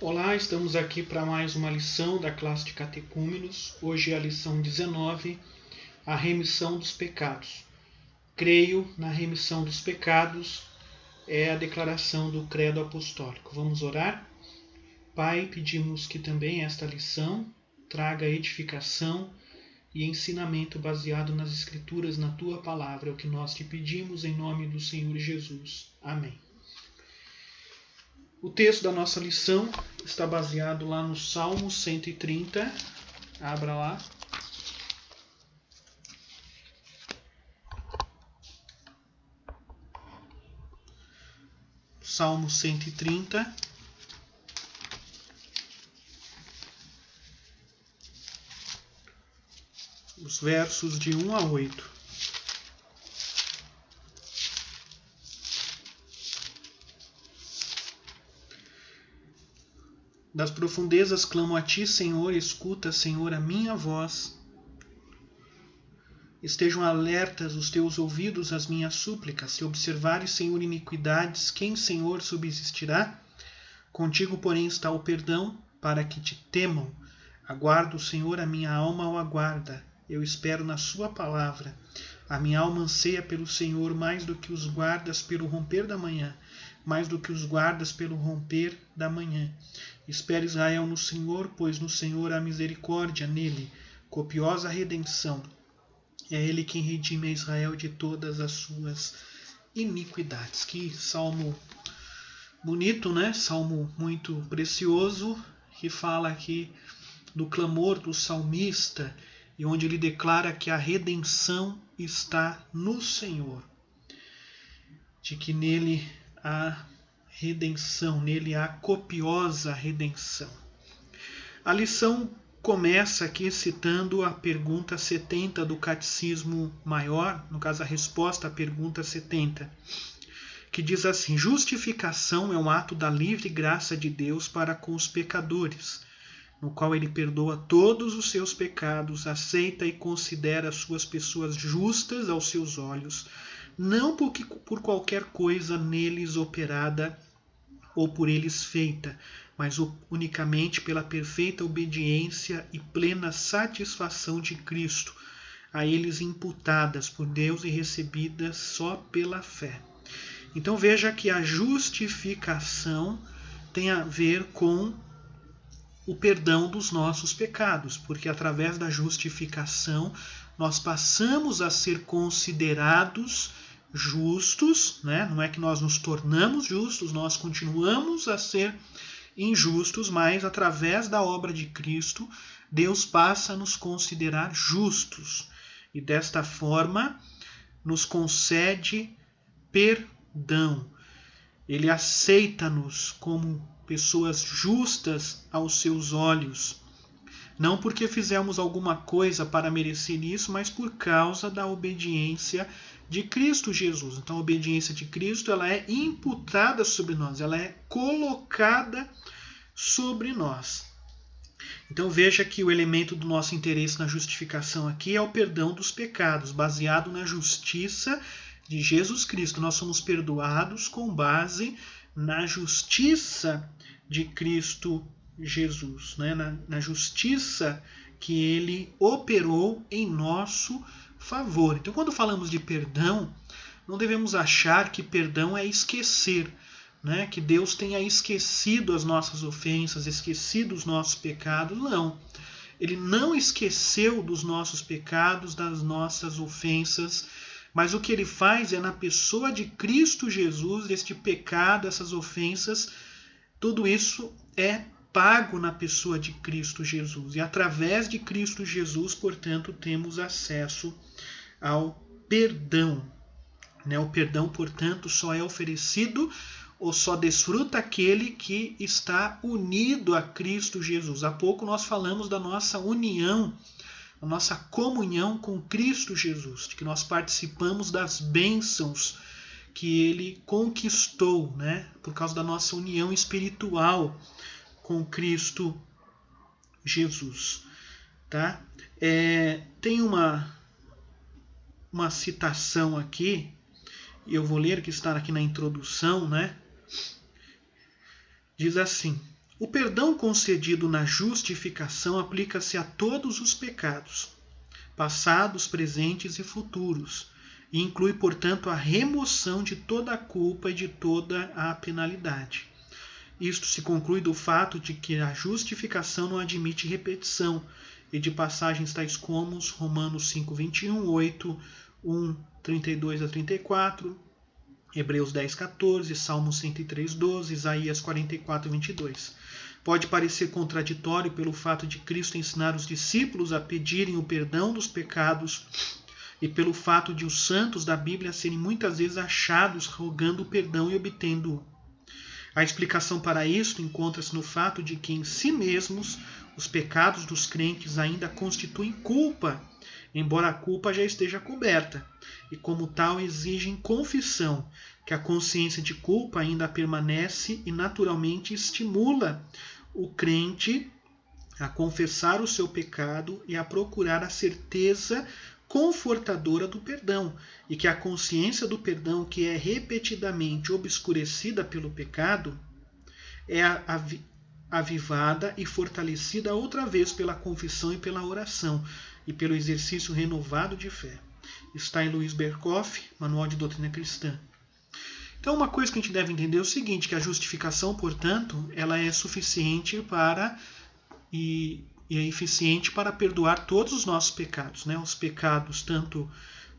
Olá, estamos aqui para mais uma lição da classe de catecúmenos. Hoje é a lição 19, a remissão dos pecados. Creio na remissão dos pecados, é a declaração do credo apostólico. Vamos orar? Pai, pedimos que também esta lição traga edificação e ensinamento baseado nas Escrituras, na Tua Palavra. É o que nós te pedimos em nome do Senhor Jesus. Amém. O texto da nossa lição está baseado lá no Salmo 130. Abra lá. Salmo 130. Os versos de 1 a 8. Das profundezas clamo a ti, Senhor, escuta, Senhor, a minha voz. Estejam alertas os teus ouvidos às minhas súplicas. Se observares, Senhor, iniquidades, quem, Senhor, subsistirá? Contigo, porém, está o perdão, para que te temam. Aguardo, Senhor, a minha alma o aguarda. Eu espero na sua palavra. A minha alma anseia pelo Senhor mais do que os guardas pelo romper da manhã. Mais do que os guardas pelo romper da manhã. Espera Israel no Senhor, pois no Senhor há misericórdia, nele, copiosa redenção. É ele quem redime a Israel de todas as suas iniquidades. Que salmo bonito, né? Salmo muito precioso, que fala aqui do clamor do salmista, e onde ele declara que a redenção está no Senhor. De que nele há redenção, nele há copiosa redenção. A lição começa aqui citando a pergunta 70 do Catecismo Maior, no caso a resposta à pergunta 70, que diz assim: justificação é um ato da livre graça de Deus para com os pecadores, no qual ele perdoa todos os seus pecados, aceita e considera as suas pessoas justas aos seus olhos, não por qualquer coisa neles operada ou por eles feita, mas unicamente pela perfeita obediência e plena satisfação de Cristo, a eles imputadas por Deus e recebidas só pela fé. Então veja que a justificação tem a ver com o perdão dos nossos pecados, porque através da justificação nós passamos a ser considerados justos, né? Não é que nós nos tornamos justos, nós continuamos a ser injustos, mas através da obra de Cristo, Deus passa a nos considerar justos e desta forma nos concede perdão. Ele aceita-nos como pessoas justas aos seus olhos, não porque fizemos alguma coisa para merecer isso, mas por causa da obediência de Cristo Jesus. Então a obediência de Cristo, ela é imputada sobre nós, ela é colocada sobre nós. Então veja que o elemento do nosso interesse na justificação aqui é o perdão dos pecados, baseado na justiça de Jesus Cristo. Nós somos perdoados com base na justiça de Cristo Jesus, né? na justiça que ele operou em nosso favor. Então, quando falamos de perdão, não devemos achar que perdão é esquecer, né? Que Deus tenha esquecido as nossas ofensas, esquecido os nossos pecados. Não. Ele não esqueceu dos nossos pecados, das nossas ofensas, mas o que ele faz é, na pessoa de Cristo Jesus, este pecado, essas ofensas, tudo isso é pago na pessoa de Cristo Jesus. E através de Cristo Jesus, portanto, temos acesso ao perdão. O perdão, portanto, só é oferecido ou só desfruta aquele que está unido a Cristo Jesus. Há pouco nós falamos da nossa união, a nossa comunhão com Cristo Jesus, de que nós participamos das bênçãos que ele conquistou, né, por causa da nossa união espiritual com Cristo Jesus. Tá? Tem uma citação aqui, e eu vou ler, que está aqui na introdução, né? Diz assim: O perdão concedido na justificação aplica-se a todos os pecados, passados, presentes e futuros, e inclui, portanto, a remoção de toda a culpa e de toda a penalidade. Isto se conclui do fato de que a justificação não admite repetição, e de passagens tais como Romanos 5:21, 8, 1, 32 a 34, Hebreus 10:14, Salmo 103:12, Isaías 44:22. Pode parecer contraditório pelo fato de Cristo ensinar os discípulos a pedirem o perdão dos pecados e pelo fato de os santos da Bíblia serem muitas vezes achados rogando o perdão e obtendo-o. A explicação para isso encontra-se no fato de que em si mesmos os pecados dos crentes ainda constituem culpa, embora a culpa já esteja coberta, e como tal exigem confissão, que a consciência de culpa ainda permanece e naturalmente estimula o crente a confessar o seu pecado e a procurar a certeza confortadora do perdão, e que a consciência do perdão, que é repetidamente obscurecida pelo pecado, é avivada e fortalecida outra vez pela confissão e pela oração, e pelo exercício renovado de fé. Está em Luiz Berkoff, Manual de Doutrina Cristã. Então, uma coisa que a gente deve entender é o seguinte, que a justificação, portanto, ela é suficiente e é eficiente para perdoar todos os nossos pecados, né? Os pecados tanto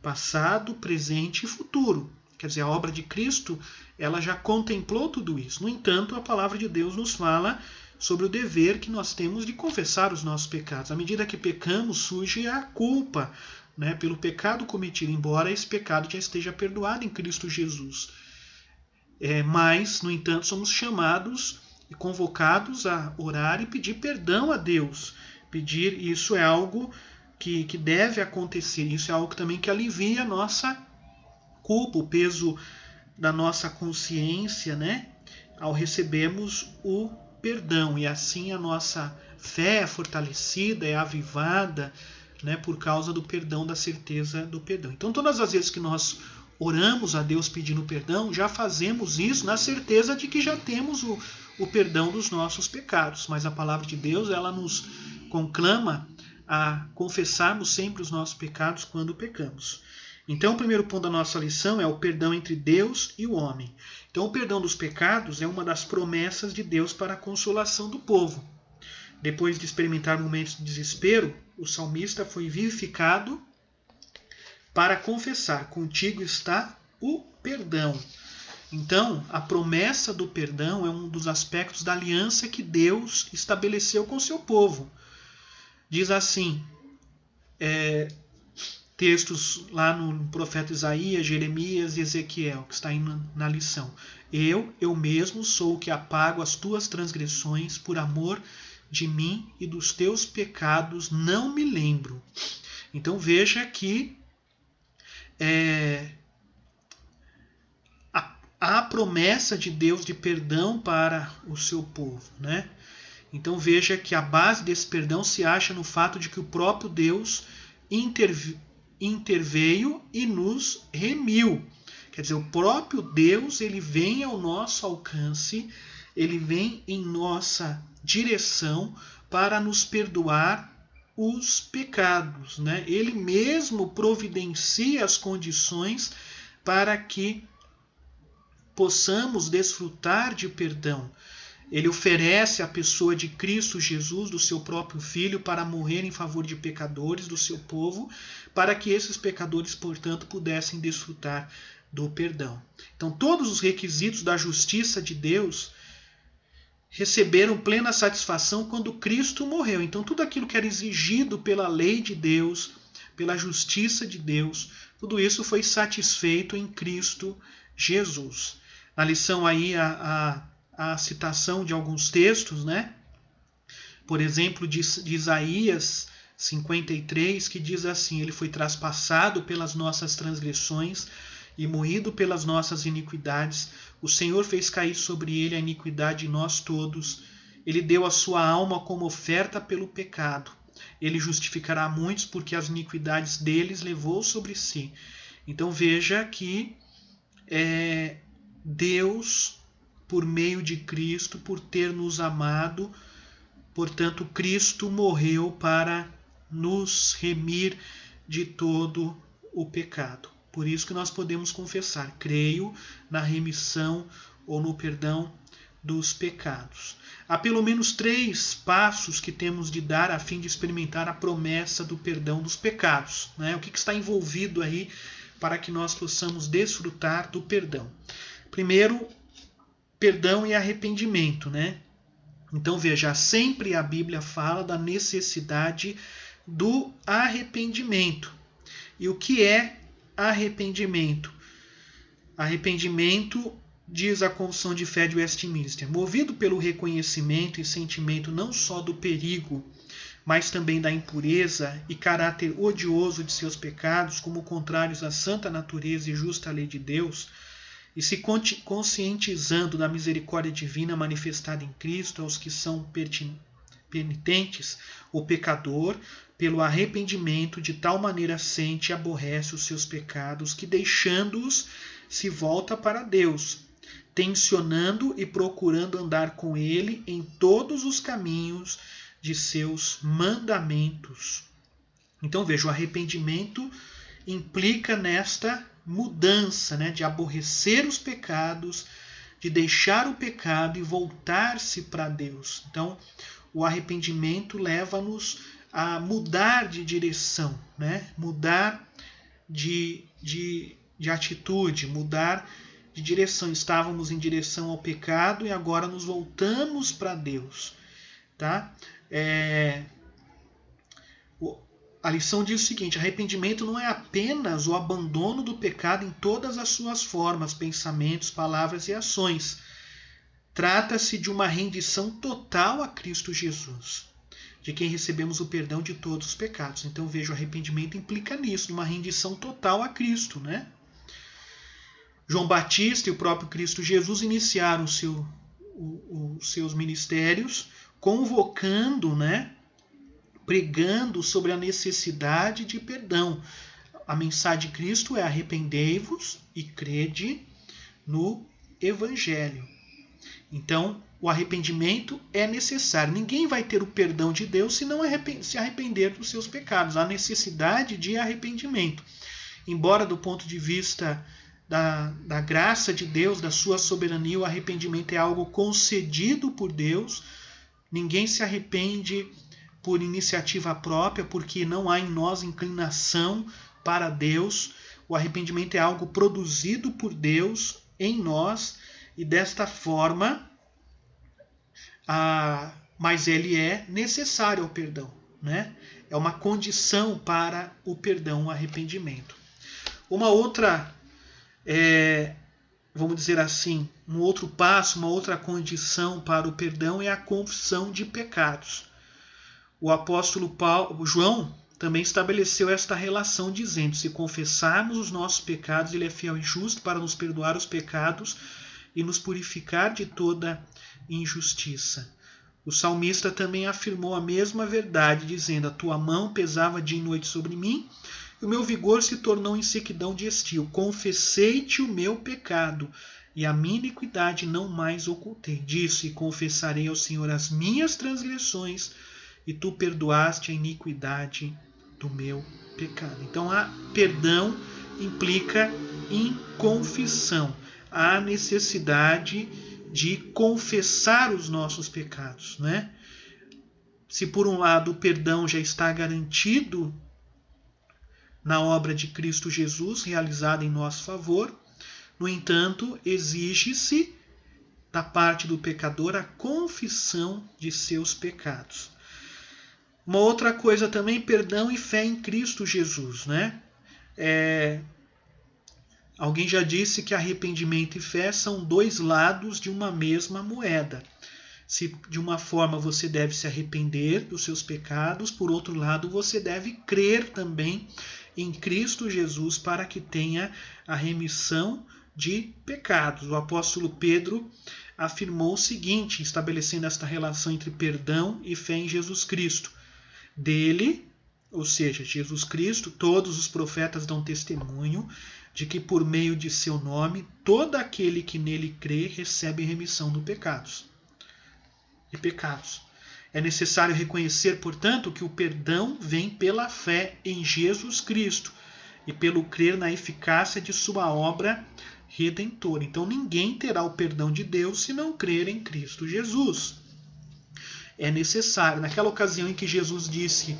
passado, presente e futuro. Quer dizer, a obra de Cristo, ela já contemplou tudo isso. No entanto, a palavra de Deus nos fala sobre o dever que nós temos de confessar os nossos pecados. À medida que pecamos, surge a culpa, né, pelo pecado cometido, embora esse pecado já esteja perdoado em Cristo Jesus. Mas, no entanto, somos chamados e convocados a orar e pedir perdão a Deus. Isso é algo que deve acontecer. Isso é algo também que alivia a nossa culpa, o peso da nossa consciência, né, ao recebermos o perdão. E assim a nossa fé é fortalecida, é avivada, né, por causa do perdão, da certeza do perdão. Então, todas as vezes que nós oramos a Deus pedindo perdão, já fazemos isso na certeza de que já temos o perdão dos nossos pecados. Mas a palavra de Deus, ela nos conclama a confessarmos sempre os nossos pecados quando pecamos. Então, o primeiro ponto da nossa lição é o perdão entre Deus e o homem. Então, o perdão dos pecados é uma das promessas de Deus para a consolação do povo. Depois de experimentar momentos de desespero, o salmista foi vivificado para confessar: contigo está o perdão. Então, a promessa do perdão é um dos aspectos da aliança que Deus estabeleceu com o seu povo. Diz assim, textos lá no profeta Isaías, Jeremias e Ezequiel, que está aí na lição. Eu mesmo sou o que apago as tuas transgressões, por amor de mim e dos teus pecados não me lembro. Então veja que há promessa de Deus de perdão para o seu povo, né? Então veja que a base desse perdão se acha no fato de que o próprio Deus interveio e nos remiu. Quer dizer, o próprio Deus, ele vem ao nosso alcance, ele vem em nossa direção para nos perdoar os pecados, né? Ele mesmo providencia as condições para que possamos desfrutar de perdão. Ele oferece a pessoa de Cristo Jesus, do seu próprio Filho, para morrer em favor de pecadores, do seu povo, para que esses pecadores, portanto, pudessem desfrutar do perdão. Então, todos os requisitos da justiça de Deus receberam plena satisfação quando Cristo morreu. Então, tudo aquilo que era exigido pela lei de Deus, pela justiça de Deus, tudo isso foi satisfeito em Cristo Jesus. Na lição aí, a citação de alguns textos, né? Por exemplo, de Isaías 53, que diz assim: ele foi traspassado pelas nossas transgressões e moído pelas nossas iniquidades. O Senhor fez cair sobre ele a iniquidade de nós todos. Ele deu a sua alma como oferta pelo pecado. Ele justificará muitos, porque as iniquidades deles levou sobre si. Então veja que Deus por meio de Cristo, por ter nos amado. Portanto, Cristo morreu para nos remir de todo o pecado. Por isso que nós podemos confessar: creio na remissão ou no perdão dos pecados. Há pelo menos 3 passos que temos de dar a fim de experimentar a promessa do perdão dos pecados, né? O que está envolvido aí para que nós possamos desfrutar do perdão? Primeiro, perdão e arrependimento, né? Então veja, sempre a Bíblia fala da necessidade do arrependimento. E o que é arrependimento? Arrependimento, diz a Confissão de Fé de Westminster, movido pelo reconhecimento e sentimento não só do perigo, mas também da impureza e caráter odioso de seus pecados, como contrários à santa natureza e justa lei de Deus, e se conscientizando da misericórdia divina manifestada em Cristo aos que são penitentes, o pecador, pelo arrependimento, de tal maneira sente e aborrece os seus pecados, que deixando-os, se volta para Deus, tensionando e procurando andar com Ele em todos os caminhos de seus mandamentos. Então veja, o arrependimento implica nesta mudança, né, de aborrecer os pecados, de deixar o pecado e voltar-se para Deus. Então, o arrependimento leva-nos a mudar de direção, né? Mudar de atitude, mudar de direção. Estávamos em direção ao pecado e agora nos voltamos para Deus. Tá? A lição diz o seguinte: arrependimento não é apenas o abandono do pecado em todas as suas formas, pensamentos, palavras e ações. Trata-se de uma rendição total a Cristo Jesus, de quem recebemos o perdão de todos os pecados. Então veja, o arrependimento implica nisso, uma rendição total a Cristo, né? João Batista e o próprio Cristo Jesus iniciaram os seus ministérios convocando, né, pregando sobre a necessidade de perdão. A mensagem de Cristo é: arrependei-vos e crede no Evangelho. Então, o arrependimento é necessário. Ninguém vai ter o perdão de Deus se não se arrepender dos seus pecados. Há necessidade de arrependimento. Embora do ponto de vista da graça de Deus, da sua soberania, o arrependimento é algo concedido por Deus. Ninguém se arrepende por iniciativa própria, porque não há em nós inclinação para Deus. O arrependimento é algo produzido por Deus em nós, e desta forma, mas ele é necessário ao perdão, né? É uma condição para o perdão, o arrependimento. Uma outra, vamos dizer assim, um outro passo, uma outra condição para o perdão é a confissão de pecados. O apóstolo João também estabeleceu esta relação, dizendo: se confessarmos os nossos pecados, ele é fiel e justo para nos perdoar os pecados e nos purificar de toda injustiça. O salmista também afirmou a mesma verdade, dizendo: a tua mão pesava dia e noite sobre mim, e o meu vigor se tornou em sequidão de estio. Confessei-te o meu pecado, e a minha iniquidade não mais ocultei. Disse: e confessarei ao Senhor as minhas transgressões, e tu perdoaste a iniquidade do meu pecado. Então, perdão implica em confissão. Há necessidade de confessar os nossos pecados, né? Se por um lado o perdão já está garantido na obra de Cristo Jesus, realizada em nosso favor, no entanto, exige-se da parte do pecador a confissão de seus pecados. Uma outra coisa também, perdão e fé em Cristo Jesus, né? Alguém já disse que arrependimento e fé são 2 lados de uma mesma moeda. Se de uma forma você deve se arrepender dos seus pecados, por outro lado você deve crer também em Cristo Jesus para que tenha a remissão de pecados. O apóstolo Pedro afirmou o seguinte, estabelecendo esta relação entre perdão e fé em Jesus Cristo. Dele, ou seja, Jesus Cristo, todos os profetas dão testemunho, de que por meio de seu nome todo aquele que nele crê recebe remissão de pecados. É necessário reconhecer, portanto, que o perdão vem pela fé em Jesus Cristo e pelo crer na eficácia de sua obra redentora. Então ninguém terá o perdão de Deus se não crer em Cristo Jesus. É necessário. Naquela ocasião em que Jesus disse,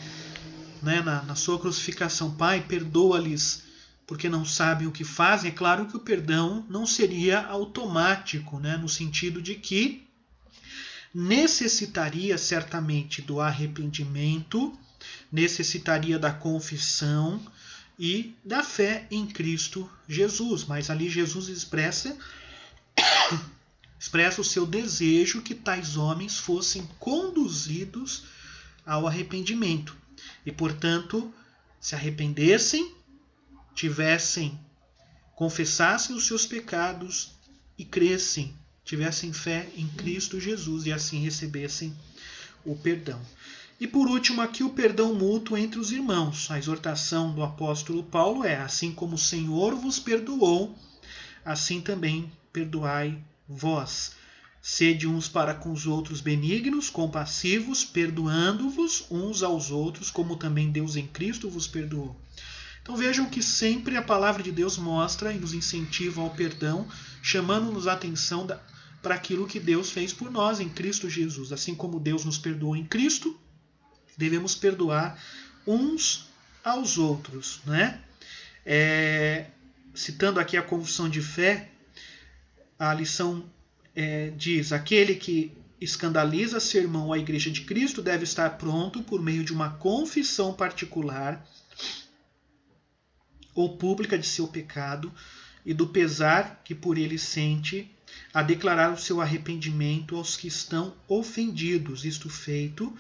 né, na sua crucificação, Pai, perdoa-lhes porque não sabem o que fazem, é claro que o perdão não seria automático, né, no sentido de que necessitaria certamente do arrependimento, necessitaria da confissão e da fé em Cristo Jesus. Mas ali Jesus expressa o seu desejo que tais homens fossem conduzidos ao arrependimento e, portanto, se arrependessem, confessassem os seus pecados e crescem, tivessem fé em Cristo Jesus e assim recebessem o perdão. E por último aqui o perdão mútuo entre os irmãos. A exortação do apóstolo Paulo é: assim como o Senhor vos perdoou, assim também perdoai vós. Sede uns para com os outros benignos, compassivos, perdoando-vos uns aos outros, como também Deus em Cristo vos perdoou. Então vejam que sempre a palavra de Deus mostra e nos incentiva ao perdão, chamando-nos a atenção para aquilo que Deus fez por nós em Cristo Jesus. Assim como Deus nos perdoou em Cristo, devemos perdoar uns aos outros, né? Citando aqui a confissão de fé, a lição diz: aquele que escandaliza seu irmão ou a igreja de Cristo deve estar pronto, por meio de uma confissão particular ou pública de seu pecado e do pesar que por ele sente, a declarar o seu arrependimento aos que estão ofendidos. Isto feito,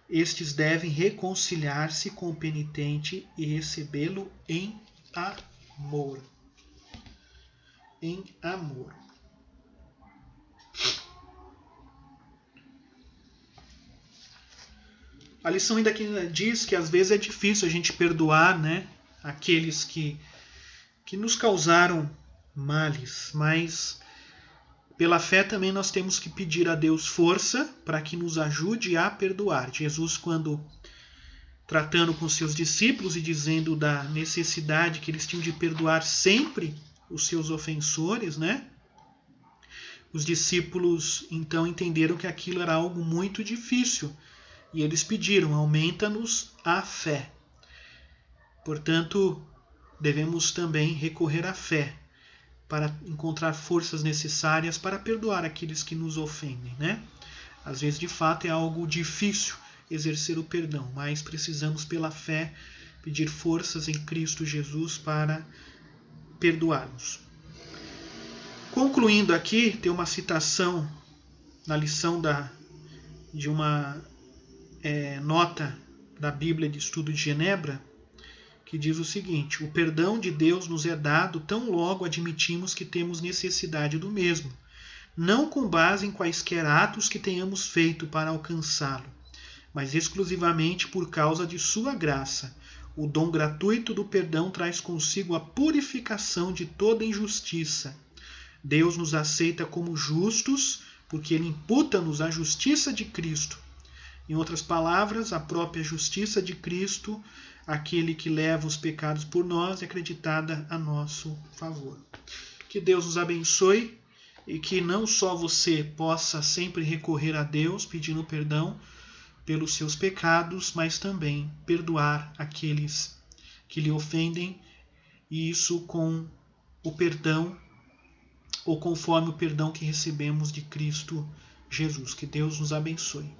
estes devem reconciliar-se com o penitente e recebê-lo em amor. Em amor. A lição ainda aqui diz que às vezes é difícil a gente perdoar, né, aqueles que nos causaram males, mas pela fé também nós temos que pedir a Deus força para que nos ajude a perdoar. Jesus, quando tratando com seus discípulos e dizendo da necessidade que eles tinham de perdoar sempre os seus ofensores, né? Os discípulos então entenderam que aquilo era algo muito difícil e eles pediram: aumenta-nos a fé. Portanto, devemos também recorrer à fé para encontrar forças necessárias para perdoar aqueles que nos ofendem, né? Às vezes, de fato, é algo difícil exercer o perdão, mas precisamos, pela fé, pedir forças em Cristo Jesus para perdoarmos. Concluindo aqui, tem uma citação na lição de uma nota da Bíblia de Estudo de Genebra, que diz o seguinte: o perdão de Deus nos é dado tão logo admitimos que temos necessidade do mesmo, não com base em quaisquer atos que tenhamos feito para alcançá-lo, mas exclusivamente por causa de sua graça. O dom gratuito do perdão traz consigo a purificação de toda injustiça. Deus nos aceita como justos porque ele imputa-nos a justiça de Cristo. Em outras palavras, a própria justiça de Cristo, aquele que leva os pecados por nós, é acreditada a nosso favor. Que Deus nos abençoe e que não só você possa sempre recorrer a Deus pedindo perdão pelos seus pecados, mas também perdoar aqueles que lhe ofendem, e isso com o perdão ou conforme o perdão que recebemos de Cristo Jesus. Que Deus nos abençoe.